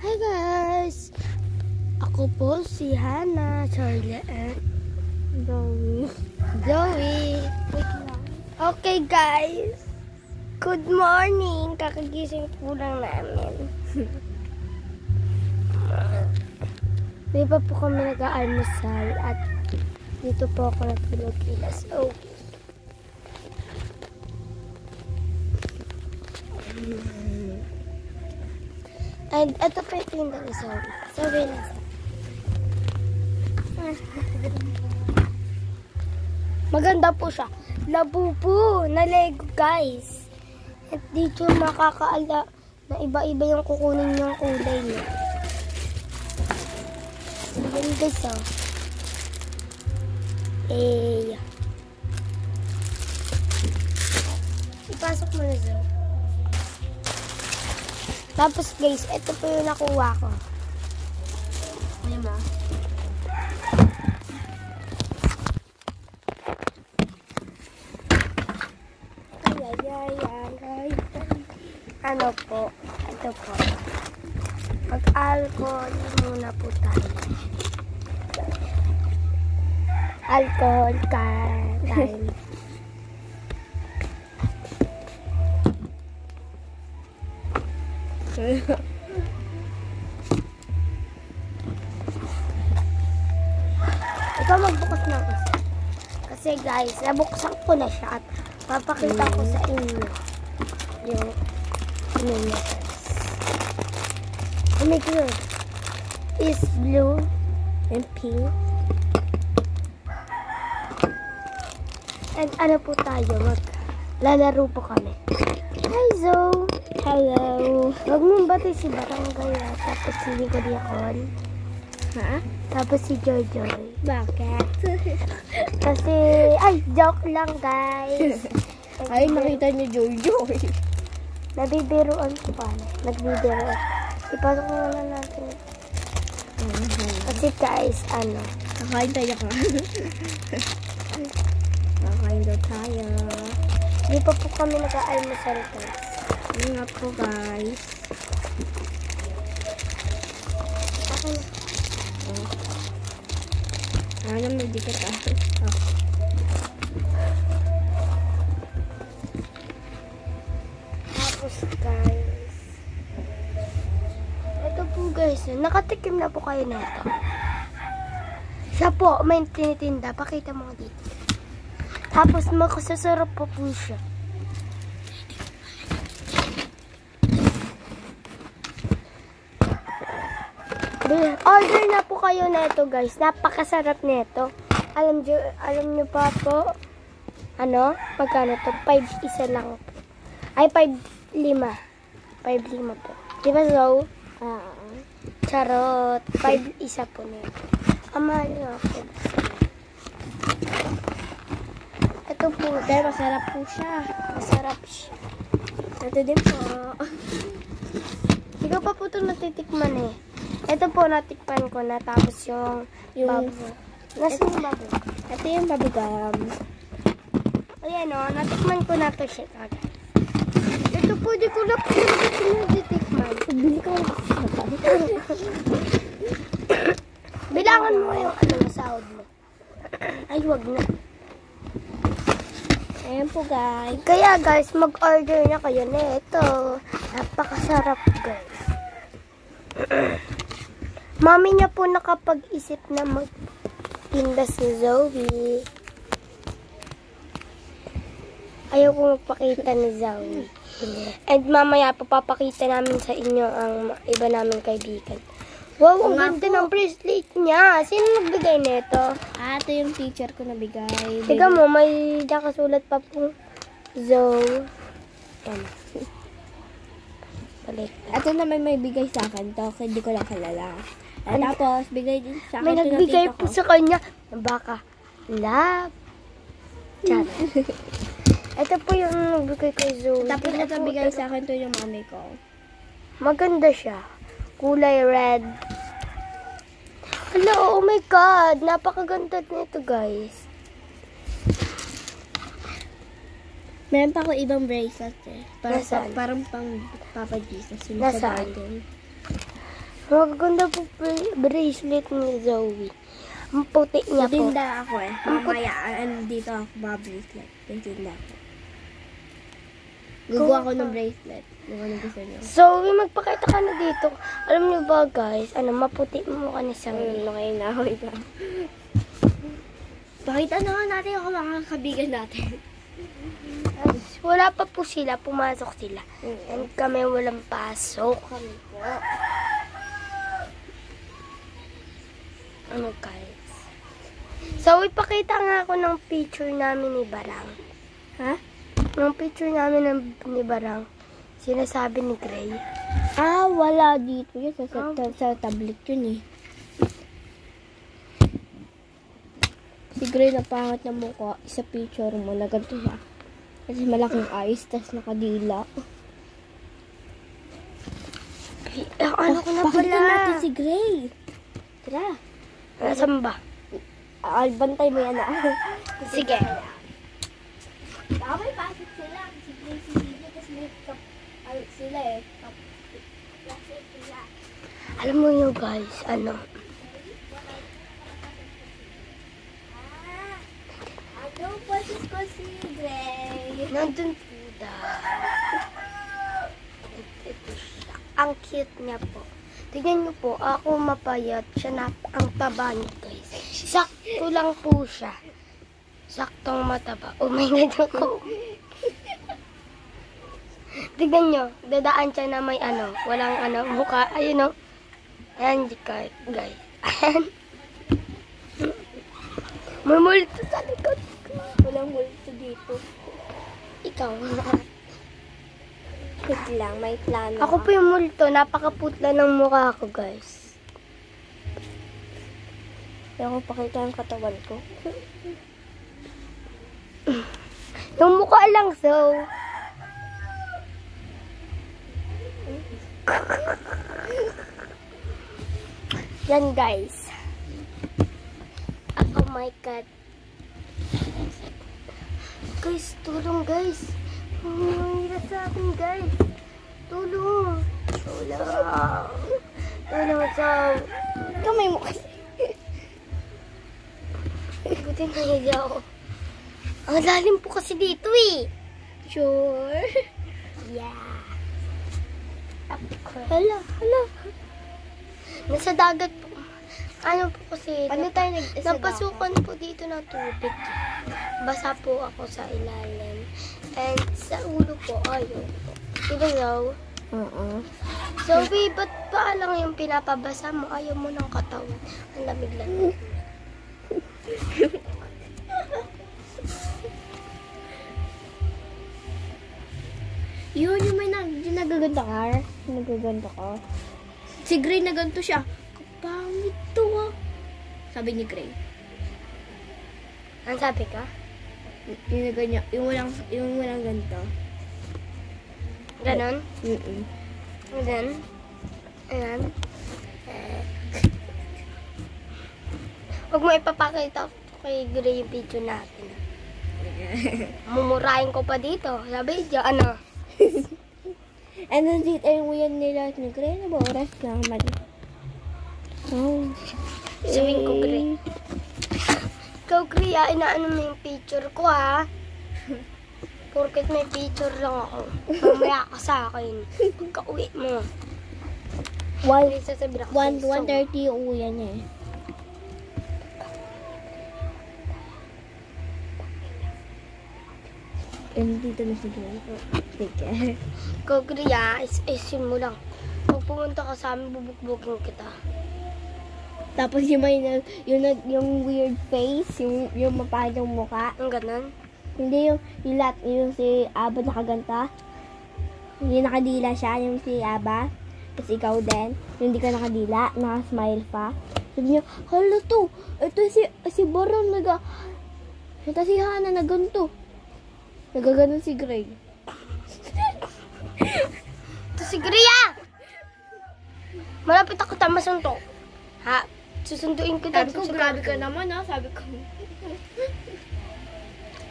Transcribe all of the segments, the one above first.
Hi guys! Ako po si Hannah, Charlie, and Zoe. Wait lang. Okay guys! Good morning! Kakagising po lang namin. Di ba po kami nag-aalmusal at dito po ako natulog kila Zoe. And ito po yung tinda ni Zoe. Zoe lang. Maganda po siya. Labubu na Lego guys. At dito makakaala na iba-iba yung kukunin yung kulay niya. Ayan guys oh. Ipasok mo na Zoe. Tapos guys, ito po yung nakuha ko. Ayan ba? Ay. Ano po? Ito po. Mag-alcohol muna po tayo. Alcohol time. Ikaw magbukas na kasi guys, nabuksan ko na siya at papakita ko sa inyo yung ano niya guys. Oh my god, is blue and pink and ano po tayo, maglalaro po kami. Hi Zoe! Hello! Huwag mong bati si Barangay tapos si Nicodiacon. Ha? Tapos si Jojoy. Bakit? Kasi, ay, joke lang guys. Ay, nakita niyo Jojoy. Nabibiruan ko pa. Nagbibiruan. Ipasok muna natin. Kasi guys, ano? Kakain tayo ka. Kakain daw tayo. Di pa po kami nag-aalmusal guys. Yun nga po guys. Okay na. Ano may dikit Tapos guys, ito po guys, nakatikim na po kayo na ito. Siya po, may tinitinda. Pakita mo dito. Tapos makasasarap pa po siya. Order na po kayo na ito guys. Napakasarap nito. Alam nyo pa po, ano, pagkano to? 5 isa lang po. Ay, 5.5. 5.5 po. Diba Zoe? Charot. 5 isa po nito. Amahal nyo ako. Ito po. Pero masarap po siya. Masarap siya. Ito din po. Hindi ko pa po ito natitikman eh. Ito po, natikpan ko na. Tapos yung babo. Nasaan yung babo? Ito yung bubblegum. Ayan o, natikman ko na ito siya. Ito po, di ko na po natitikman. Bili ko. Bilangan mo yung ano, sahod mo. Ay, wag na. Ayan po guys. Kaya guys, mag-order na kayo na ito. Napakasarap guys. Mami niya po nakapag-isip na magtinda si Zoe. Ayaw ko magpakita ni Zoe. And mamaya po papakita namin sa inyo ang iba naming kaibigan. Wow, ang ganda ng bracelet niya. Sino nagbigay nito? Ito yung teacher ko nabigay. Tiga mo, may nakasulat pa po Zoe. Yan. Balik. Ito naman may bigay sa akin to. Hindi ko lang kalala. Tapos, bigay din sa akin. May nagbigay po sa kanya ng baka. Love. Chat. Ito po yung nagbigay kay Zoe. Tapos ito bigay sa akin to yung mami ko. Maganda siya. Kulay red. Hello, oh my god. Napakaganda nito guys. Meron pa ako ibang bracelet eh. Nasaan? Parang pang Papa Jesus. Nasaan? Magaganda po bracelet ni Zoe. Ang puti niya po. Tinda ako eh. Mamaya, dito ako bracelet. Tinda ako. Gugawa ko ng bracelet. Ano ko gusto niyo? Zoe, magpakita ka na dito. Alam niyo ba guys, maputi mo mukha ni Zoe. Okay na. Pakita na nga natin ako mga kabigan natin. Wala pa po sila, pumasok sila. And kami walang pasok. Kami po. Ano guys? So, ipakita nga ako ng picture namin ni Barang. Ha? Yung picture namin ni Barang, sinasabi ni Gray. Ah, wala dito yun. Sa tablet yun eh. Si Gray na pangit na mukha. Isa picture mo na ganito siya. Kasi malaking eyes, tas nakadila. Ano ko na Pakita pala? natin si Gray. Tara. Nasaan ba? Bantay mo yan ah. Sige. May pasok sila. Si Gray, si Gray, tas may sila eh. Alam mo yun guys, ano? Ano po ko si Gray? Nandun po daw. Ito siya. Ang cute niya po. Tignan niyo po, ako mapayat. Siya na ang taba niya guys. Sakto lang po siya. Saktong mataba. Oh my God ako. Tignan niyo, dadaan siya na may walang mukha. Ayun o. Ayan guys. Ayan. May multo sa likod ko. Walang multo dito. Ikaw. Wait lang, may plano. Ako po yung multo. Napakaputla ng mukha ko, guys. Kaya ko pakita ang katawan ko. Yung mukha lang, so. Yan, guys. Oh my God. Guys, tulong, guys. Hirap sa akin, guys. Tulong. Tulong. Tulong sa... Kamay mo kasi. Buti na hiya ako. Ang lalim po kasi dito eh. Sure. Yeah. Hala. Nasa dagat po. Ano po kasi... Ano tayo napasukan po dito ng tubig. Basa po ako sa ilalim. And sa ulo po, ayun po. Diba daw? So, ba't pa lang yung pinapabasa mo? Ayaw mo ng katawan. Ang lamig-lamig. Yun, yung may nagaganda ka. Nagaganda ka. Si Gray na ganito siya. Kapangit to ah. Sabi ni Gray. Ang sabi ka? Yung ganyan, yung walang ganito. Ganon? Ganon? Ayan. Huwag mo ipapakita kay Gray yung video natin. Mumurahin ko pa dito. Sabi, ano? And then dito yung yan nila ni Gray. Ano ba oras naman? Oh. Sabihin ko, Gray. Ikaw, Gray, inaano mo yung picture ko, ha? Porket may picture lang ako. Mamaya ka sa akin. Pagka-uwi mo. 1:30 yung uwi niya eh. And dito na si Gray. Sige. Ikaw, Gray, isin mo lang. Pag pumunta ka sa amin, bubuk-bukin kita. Tapos yung weird face, yung mapahal yung mukha. Ang ganon? Hindi yung si Aba nakaganta. Yung nakadila siya, yung si Aba. Tapos ikaw din, yung hindi ka nakadila, nakasmile pa. Sabi niya, hala to, ito si Barang ito si Hana na ganito. Nagaganon si Gray. Ito si Gray, malapit ako tamasuntok. Ha? Susunduin ko Sabi ko, grabe ka naman ha. Sabi ko,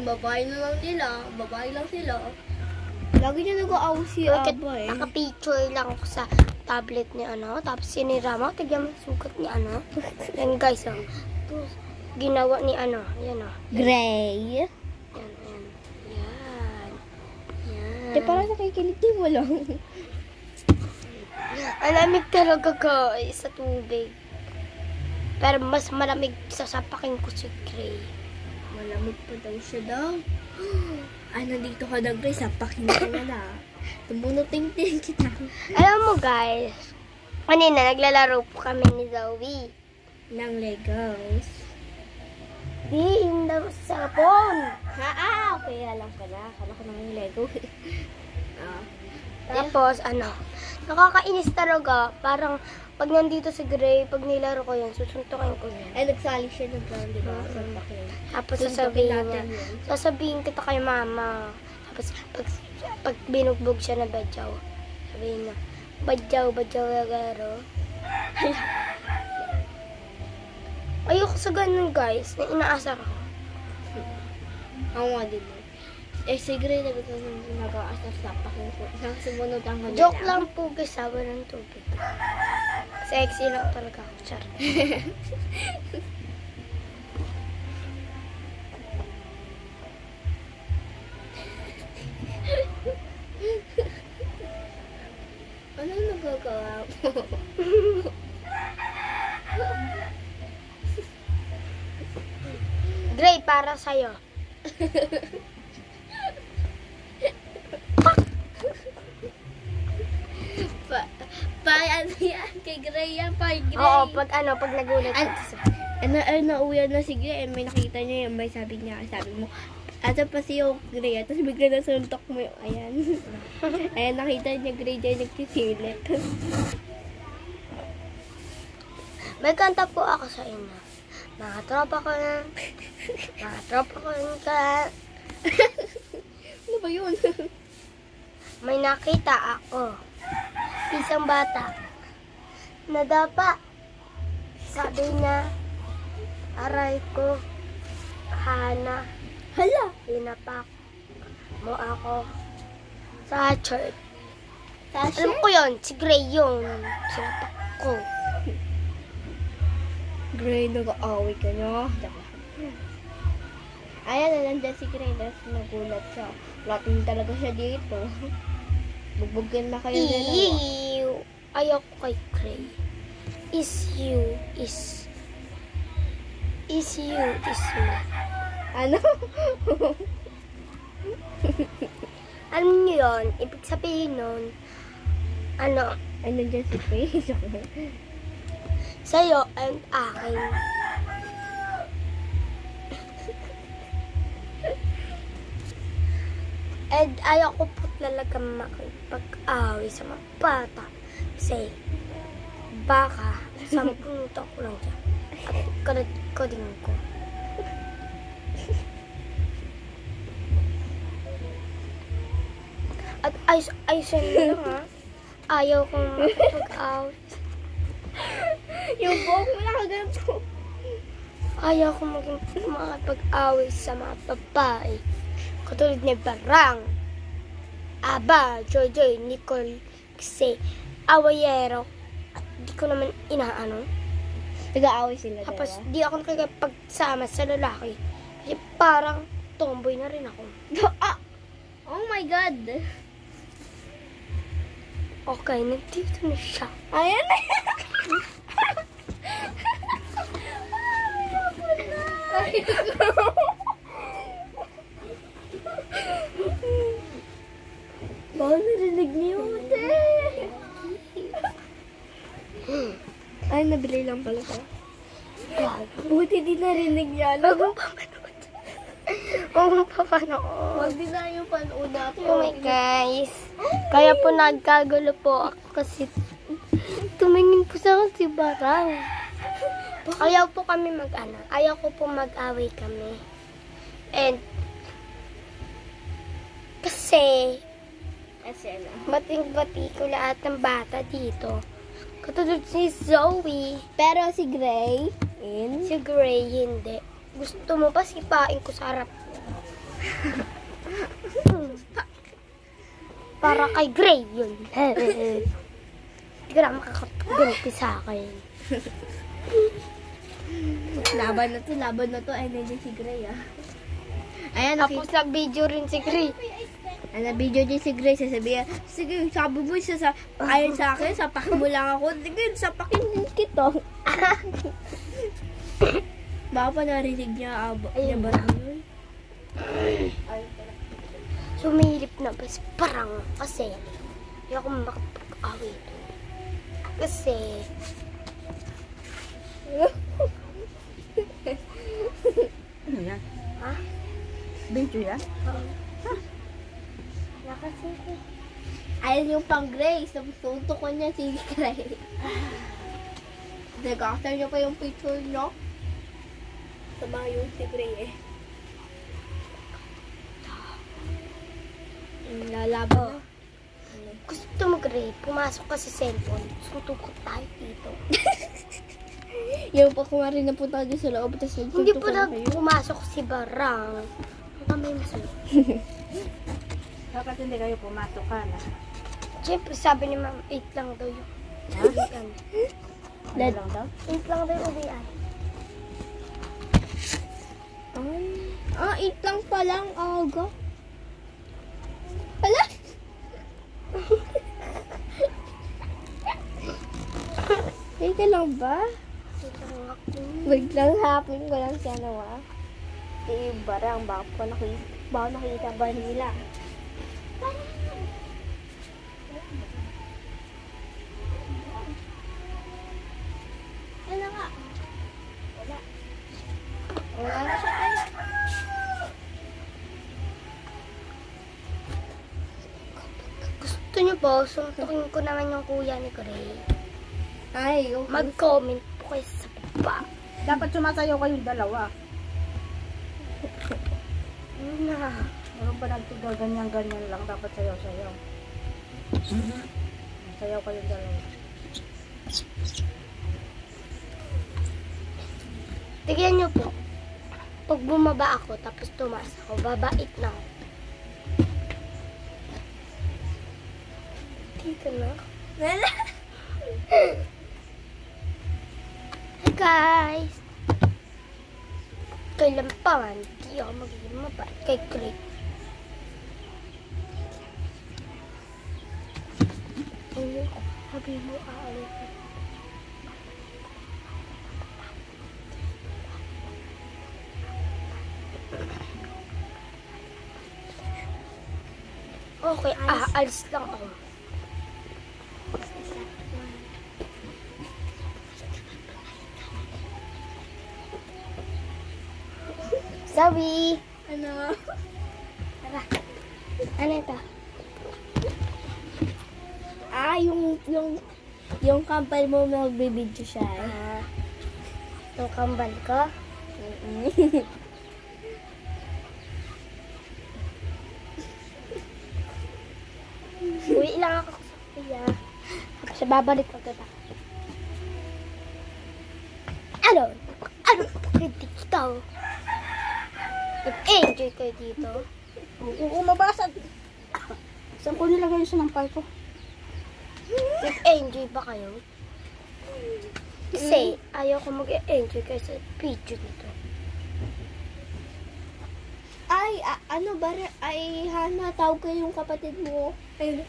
babae lang sila. Lagi niya nag-aaw si Aba eh. Naka-picture lang ako sa tablet ni ano. Tapos sinira mo. Tigyan mo yung sugat ni ano. Yan guys, oh. Tapos, ginawa ni ano. Yan, oh. Gray. Yan, yan. Yan. Yan. Di parang nakikiliti mo lang. Ang lamig talaga guys sa tubig. Pero mas malamig sasapakin ko si Gray. Malamig pa daw siya daw. Nandito ka na, Gray. Sapakin ka na. Tumunuting-ting kita. Alam mo guys, kanina naglalaro po kami ni Zoe. Ng Legos. Di, hindi sa phone. Okay. Alam ka na. Akala ko naman yung Lego. Tapos, nakakainis talaga. Parang, pag nandito si Gray, pag nilaro ko yan, susuntukin ko yan. Nagsali siya ng plan, di ba? Tapos Suntukin sasabihin niya, natin yun. sasabihin kita kay mama. Tapos, pag binugbog siya na badyaw, sabihin niya, badyaw, lagaro. Ayoko sa ganun guys, na inaasar ako. Ako nga din. Si Gray na gusto nag-aasar sa pakin ko. Sumunod ang kanila. Joke lang po guys, sabi ng tubig. Sexy lang talaga ako, char. Ano nagagawa mo? Gray, para sa'yo. Ano yan? Kay Gray yan, Gray. Oo, pag nagulat. Nauwi na si Gray, may nakita niya yung may sabi mo, asa pa si yung Gray, tapos bigla na suntok mo yung, ayan. Ayan, nakita niya Gray dyan nagsisilip. May kanta po ako sa inyo. Mga tropa ko na. Ano ba yun? May nakita ako. Isang bata. Nadapa. Sabi niya, aray ko, Hana. Hala! Hinapak mo ako sa church. Tasha? Alam ko yun, si Gray yun. Sinapak ko. Gray, nag-aaway ka niya. Ayan, nandiyan si Gray, tapos nagulat siya. Lating talaga siya dito. Bugbugin na kayo dalawa. Ew! Ayoko kay Gray. Is you, is me. Ano? Alam niyo yun, ibig sabihin nun, Ay, nandiyan si Paige. sa'yo and akin. And ayoko po talaga makipag-away sa mga bata. Kasi, baka, 10 taon ko lang siya. At kadin ko. At ayusin mo lang ha. Ayaw kong makipag-away. Yung buhok mo nakaganto. Ayaw kong makipag-away sa mga babae. Katulad ni Barang, Aba, Joy, Nicole, kasi awayero. At di ko naman inaano. Nag-aaway sila Tapos dalawa. di ako nakikapagsama sa lalaki. Kasi parang tomboy na rin ako. Oh my God! Okay, nandito na siya. Ayan na! Baka narinig niyo, ate. Ay, nabili lang pala ka. Buti di narinig niya. Huwag mo pa manood. Huwag mo pa manood. Huwag din na yung panood ako. Oh my guys. Kaya po nagkagulo po ako kasi tumingin po sa akin si Barang. Ayaw po kami ayaw ko po mag-away kami. And kasi ano? bating-bati ko lahat ng bata dito. Katulad si Zoe. Pero si Gray, Si Gray, hindi. Gusto mo ba sipain ko sa harap? Para kay Gray yun. Hindi ka na makakaganti sa akin. Laban na to. Ay, nandiyan si Gray, ah. Ayan, Tapos nag-video rin si Gray. video din si Gray. Sasabihin, sige, sabi mo, ayon sa akin, sapakin mo lang ako. Sige, sapakin din kita. Baka pa narinig niya, niya ba yun? Sumilip na ba parang kasi hindi ako makapag-away doon. Kasi Ano yan? ha? Video yan? Kasi Ayun yung pang Grace. Tapos tutok ko niya si Gray. Nag-after niyo pa yung picture niyo. Sama yung si Gray eh. Lalaban na. gusto mo, Gray, pumasok ka sa cellphone. Sutukot tayo dito. Yung pa kumari na punta dyan sa loob. Tapos Hindi po na kayo. pumasok si Barang. Ang kamay masunod. Bakit hindi kayo pumasok ka na? Siyempre, sabi ni Ma'am, 8 lang daw yung uwian. Ano lang daw? 8 lang daw yung uwian. 8 lang palang aga. Hala! Wait lang ba? 8 lang ako. Wait lang, hapin ko lang siya nawa. Barang, baka nakita ba nila? Ano nga? Wala. Wala na siya tayo. Gusto niyo po, suntukin ko naman yung kuya ni Gray. Ay, okay. Mag-comment po kayo sa baba. Dapat sumasayaw kayong dalawa. Na. Meron ba nagtigaw ganyan-ganyan lang? Dapat sayaw-sayaw. Sayaw kayong dalawa. Tignan niyo po. Pag bumaba ako, tapos tumaas ako, babait na ako. Dito na. Wala. Hi guys! Kailan pa man, di ako magiging mabait kay Gray. Ano? Sabi mo, aalit. Okay, aalis lang ako. Sorry! Ano? Tara. Ano ito? Yung kampal mo magbibidyo siya eh. Yung kambal ko? Uwi lang ako sa kuya. Tapos babalik ko kita. Ano? Ano kayo dito? Nag-enjoy kayo dito? Oo, mabasag. Saan ko nilagay yung sinampay ko? Nag-enjoy ba kayo? Kasi ayaw ko mag-enjoy kayo sa video nito. Ay, ano ba? Ay, Hana, tawag ko yung kapatid mo. Ayun.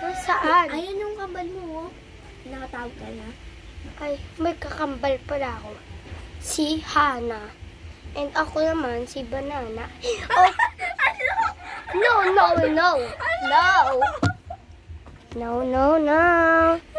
Nasaan? Ayun yung kambal mo. Nakatawag ka na. Ay, may kakambal pala ako. Si Hana. And ako naman, si Banana. Oh! No, no, no! No! No, no, no!